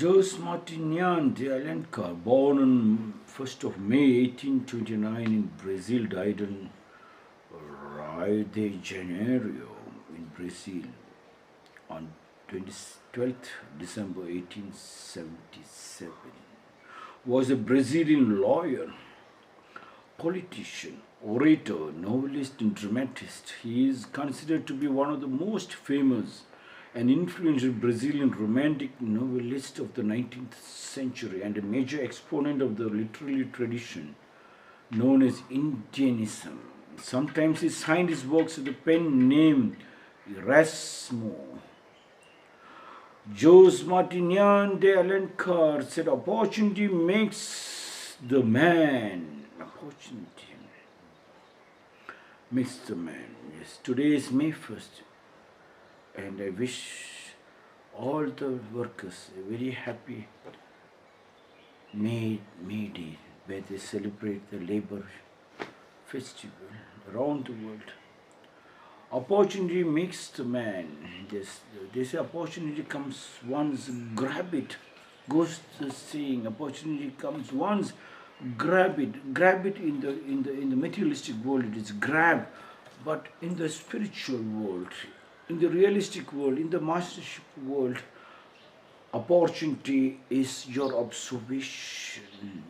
Jose Martiniano de Alencar, born on 1st of May 1829 in Brazil, died on Rio de Janeiro in Brazil on 12th December 1877. Was a Brazilian lawyer, politician, orator, novelist and dramatist. He is considered to be one of the most famous and influential Brazilian romantic novelist of the 19th century and a major exponent of the literary tradition known as Indianism. Sometimes he signed his works with the pen name Erasmo. Jose Martiniano de Alencar said, "Opportunity makes the man." Opportunity makes the man. Yes, today is May 1st. And I wish all the workers a very happy May Day, where they celebrate the labor festival around the world. Opportunity makes the man. This opportunity comes once, grab it. Goes the saying, opportunity comes once, grab it. Grab it in the materialistic world, it is grab, but in the spiritual world, in the realistic world, in the mastership world, opportunity is your observation.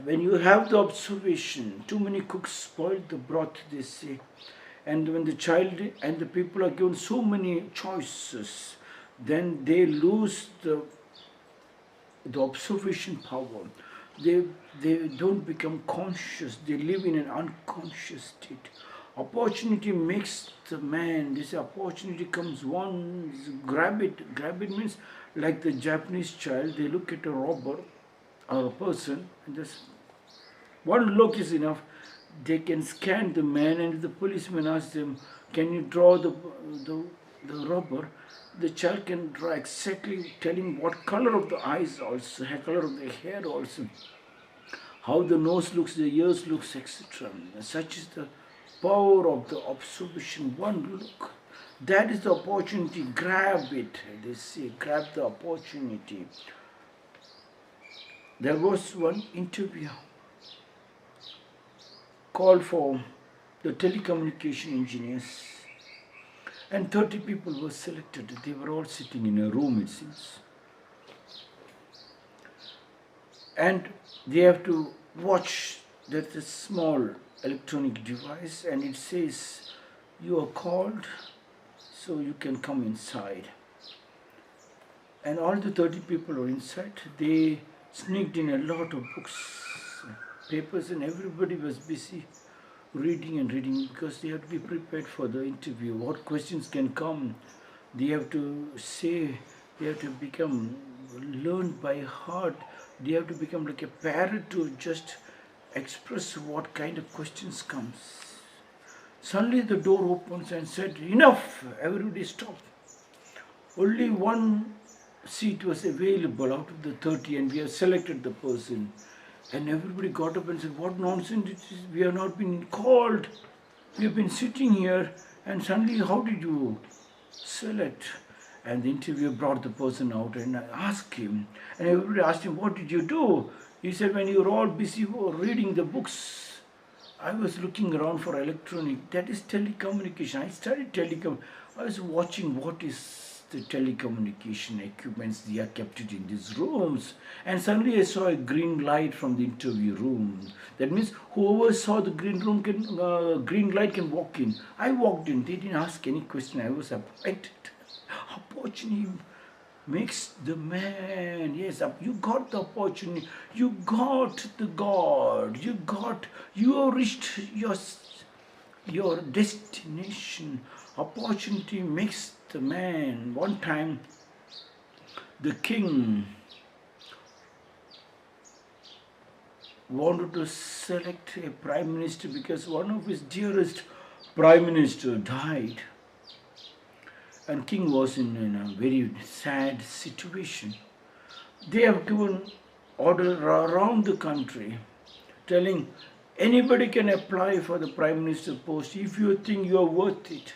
When you have the observation, too many cooks spoil the broth, they say. And when the child and the people are given so many choices, then they lose the observation power. They don't become conscious, they live in an unconscious state. Opportunity makes the man. This opportunity comes once, grab it. Grab it means like the Japanese child, they look at a robber or a person and just one look is enough. They can scan the man, and if the policeman asks them, "Can you draw the robber?" The child can draw exactly, telling what color of the eyes also, color of the hair also, how the nose looks, the ears looks, etc. Such is the power of the observation, one look. That is the opportunity, grab it. They say, grab the opportunity. There was one interview called for the telecommunication engineers, and 30 people were selected. They were all sitting in a room, it seems. And they have to watch that small electronic device, and it says, "You are called, so you can come inside." And all the 30 people were inside. They sneaked in a lot of books, papers, and everybody was busy reading and reading because they have to be prepared for the interview. What questions can come? They have to say, they have to become learned by heart. They have to become like a parrot to just express what kind of questions comes. Suddenly the door opens and said, "Enough!" Everybody stopped. Only one seat was available out of the 30, and we have selected the person. And everybody got up and said, "What nonsense it is, we have not been called. We have been sitting here, and suddenly how did you select?" And the interviewer brought the person out and asked him. And everybody asked him, "What did you do?" He said, "When you were all busy reading the books, I was looking around for electronic." That is telecommunication. I studied telecom. I was watching what is the telecommunication equipments. They are kept it in these rooms. And suddenly I saw a green light from the interview room. That means whoever saw the green light can walk in. I walked in. They didn't ask any question. I was appointed. Opportunity makes the man. Yes, you got the opportunity. You got the God. You have reached your destination. Opportunity makes the man. One time, the king wanted to select a prime minister because one of his dearest prime minister died. And king was in a very sad situation. They have given order around the country telling anybody can apply for the prime minister post if you think you are worth it.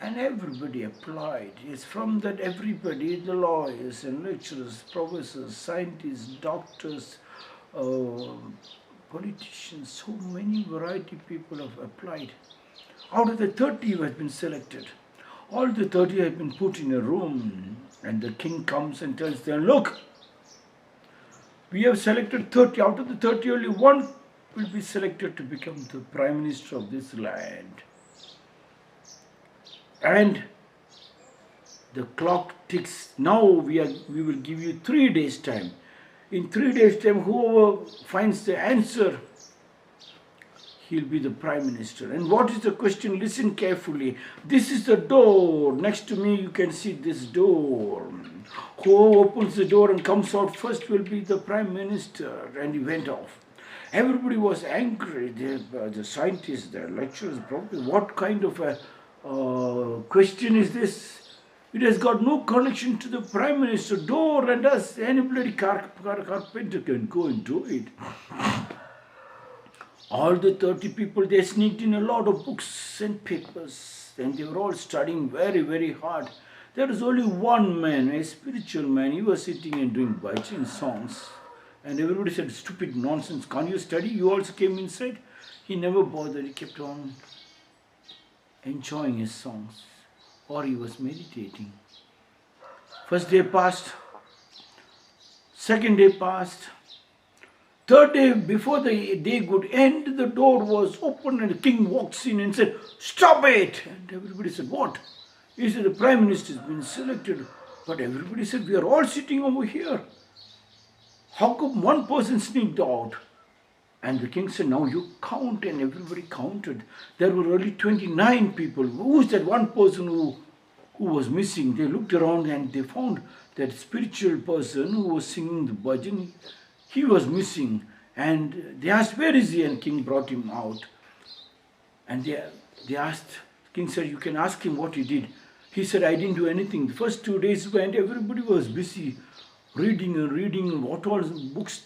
And everybody applied. Yes, from that everybody, the lawyers and lecturers, professors, scientists, doctors, uh, politicians, so many variety people have applied. Out of the 30 who have been selected, all the 30 have been put in a room, and the king comes and tells them, look, we have selected 30. Out of the 30, only one will be selected to become the prime minister of this land. And the clock ticks. Now we will give you 3 days time. In 3 days time, whoever finds the answer, he'll be the prime minister. And what is the question? Listen carefully. This is the door. Next to me, you can see this door. Whoever opens the door and comes out first will be the prime minister. And he went off. Everybody was angry. The scientists, the lecturers, probably, what kind of a question is this? It has got no connection to the prime minister. Door and us, any bloody carpenter can go and do it. All the 30 people, they sneaked in a lot of books and papers, and they were all studying very, very hard. There was only one man, a spiritual man. He was sitting and doing bhajan songs. And everybody said, stupid nonsense, can't you study? You also came inside. He never bothered. He kept on enjoying his songs, or he was meditating. First day passed, second day passed, third day, before the day could end, the door was open and the king walks in and said, stop it! And everybody said, what? He said, the prime minister has been selected. But everybody said, we are all sitting over here. How come one person sneaked out? And the king said, now you count, and everybody counted. There were only 29 people. Who's that one person who was missing? They looked around and they found that spiritual person who was singing the bhajan. He was missing. And they asked, where is he? And king brought him out. And they asked, king said, you can ask him what he did. He said, I didn't do anything. The first 2 days went, everybody was busy reading what all books,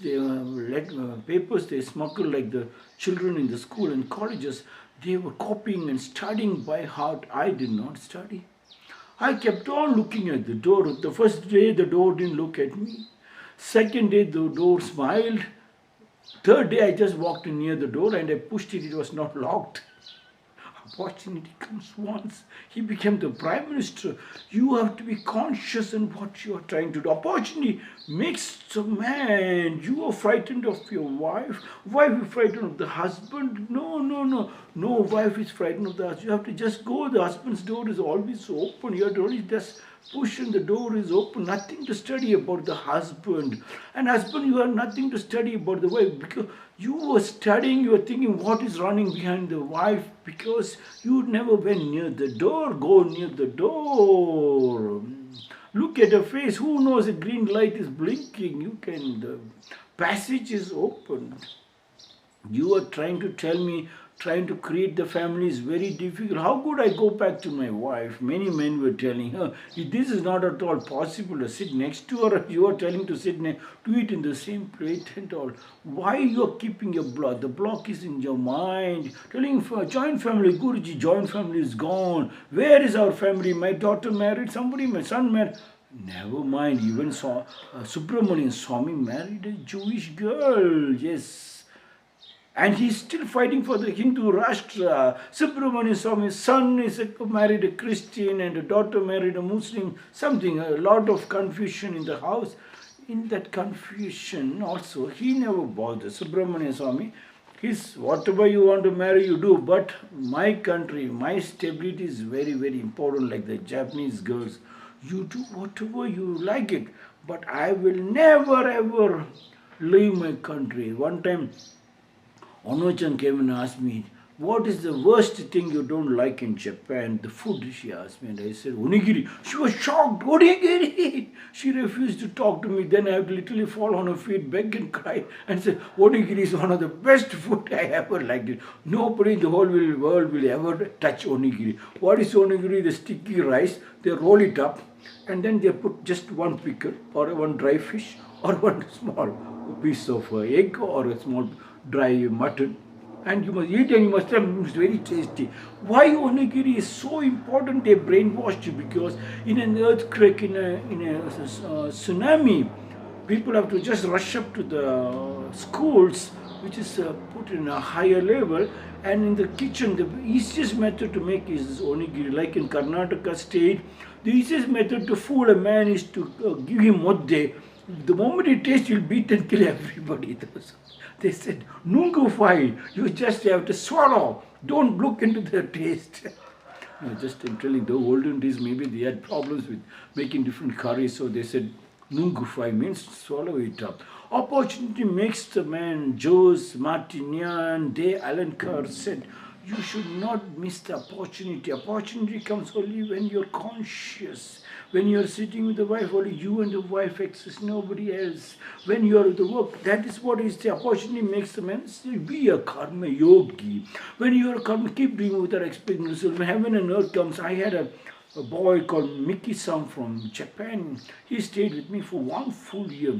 papers they smuggled, like the children in the school and colleges. They were copying and studying by heart. I did not study. I kept on looking at the door. The first day, the door didn't look at me. Second day, the door smiled. Third day, I just walked in near the door and I pushed it. It was not locked. Opportunity comes once. He became the prime minister. You have to be conscious in what you are trying to do. Opportunity makes a man. You are frightened of your wife. Wife is frightened of the husband. No. No wife is frightened of the husband. You have to just go. The husband's door is always open. You have to only just push and the door is open. Nothing to study about the husband. And husband, you have nothing to study about the wife, because you were studying, you were thinking what is running behind the wife, because you never went near the door. Go near the door. Look at her face. Who knows, a green light is blinking. The passage is open. You are trying to tell me, trying to create the family is very difficult. How could I go back to my wife? Many men were telling her, this is not at all possible to sit next to her. You are telling to to eat in the same plate and all. Why you are keeping your block? The block is in your mind. Telling for joint family, Guruji, joint family is gone. Where is our family? My daughter married somebody, my son married. Never mind, even Subramanian Swami married a Jewish girl. Yes. And he's still fighting for the Hindu Rashtra. Subramanian Swami's son married a Christian and a daughter married a Muslim. A lot of confusion in the house. In that confusion also, he never bothered. Subramanian Swami, whatever you want to marry, you do. But my country, my stability is very, very important, like the Japanese girls. You do whatever you like it. But I will never ever leave my country. One time, Onochan came and asked me, what is the worst thing you don't like in Japan? The food, she asked me, and I said, onigiri. She was shocked, onigiri! She refused to talk to me. Then I would literally fall on her feet, beg and cry, and say, onigiri is one of the best food I ever liked it. Nobody in the whole world will ever touch onigiri. What is onigiri? The sticky rice, they roll it up, and then they put just one pickle, or one dry fish, or one small piece of egg, or a small dry mutton, and you must eat and you must have it's very tasty. Why onigiri is so important? They brainwashed you because in an earthquake, in a tsunami, people have to just rush up to the schools, which is put in a higher level, and in the kitchen, the easiest method to make is onigiri. Like in Karnataka state, the easiest method to fool a man is to give him modde. The moment he tastes, he'll beat and kill everybody. They said, Nungu fai, you just have to swallow. Don't look into the taste. No, just in telling the olden days, maybe they had problems with making different curries, so they said, Nungu fai means swallow it up. Opportunity makes the man. Jose Martiniano de Alencar said, you should not miss the opportunity. Opportunity comes only when you're conscious. When you're sitting with the wife, only you and the wife exist, nobody else. When you're at the work, that is what is the opportunity makes the man. Be a karma yogi. When you're a karma, keep doing without expecting result. When heaven and earth comes, I had a boy called Mickey-san from Japan. He stayed with me for 1 full year.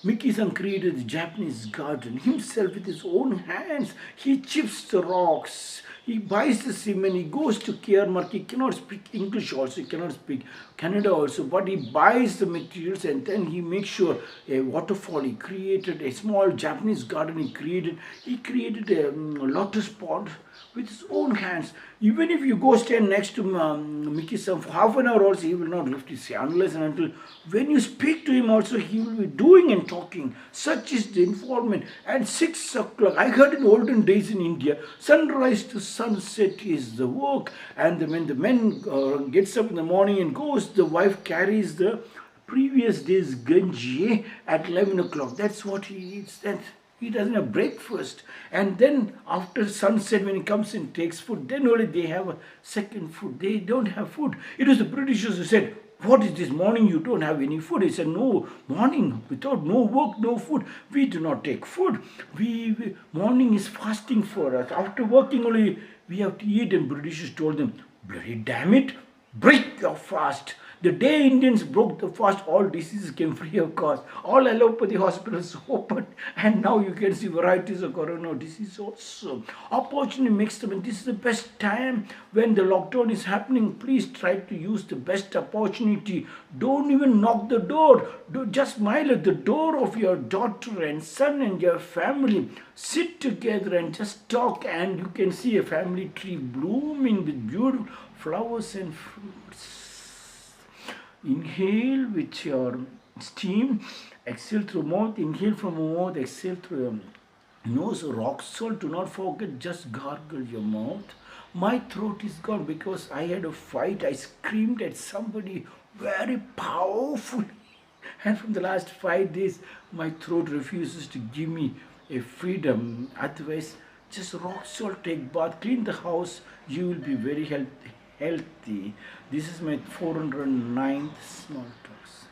Mickey-san created the Japanese garden himself with his own hands. He chips the rocks. He buys the cement. He goes to Kermark. He cannot speak English also. He cannot speak Kannada also. But he buys the materials and then he makes sure a waterfall. He created a small Japanese garden. He created a lotus pond with his own hands. Even if you go stand next to Mickey-san for half an hour also, he will not lift his hand unless and until when you speak to him also, he will be doing and talking. Such is the involvement. And 6 o'clock, I heard in olden days in India, sunrise to sunset is the work. And when the man gets up in the morning and goes, the wife carries the previous day's ganji at 11 o'clock. That's what he eats. He doesn't have breakfast. And then after sunset, when he comes and takes food, then only they have a second food. They don't have food. It was the Britishers who said, what is this morning? You don't have any food. He said, no, morning, without no work, no food. We do not take food. Morning is fasting for us. After working only, we have to eat. And Britishers told them, bloody damn it, break your fast. The day Indians broke the fast, all diseases came free of cost. All allopathy hospitals opened, and now you can see varieties of corona disease also. Opportunity makes them, and this is the best time when the lockdown is happening. Please try to use the best opportunity. Don't even knock the door. Just smile at the door of your daughter and son and your family. Sit together and just talk, and you can see a family tree blooming with beautiful flowers and fruits. Inhale with your steam, exhale through mouth, inhale from mouth, exhale through your nose. Rock salt, do not forget, just gargle your mouth. My throat is gone because I had a fight. I screamed at somebody very powerfully. And from the last 5 days, my throat refuses to give me a freedom. Otherwise, just rock salt, take bath, clean the house, you will be very healthy. This is my 409th small talks.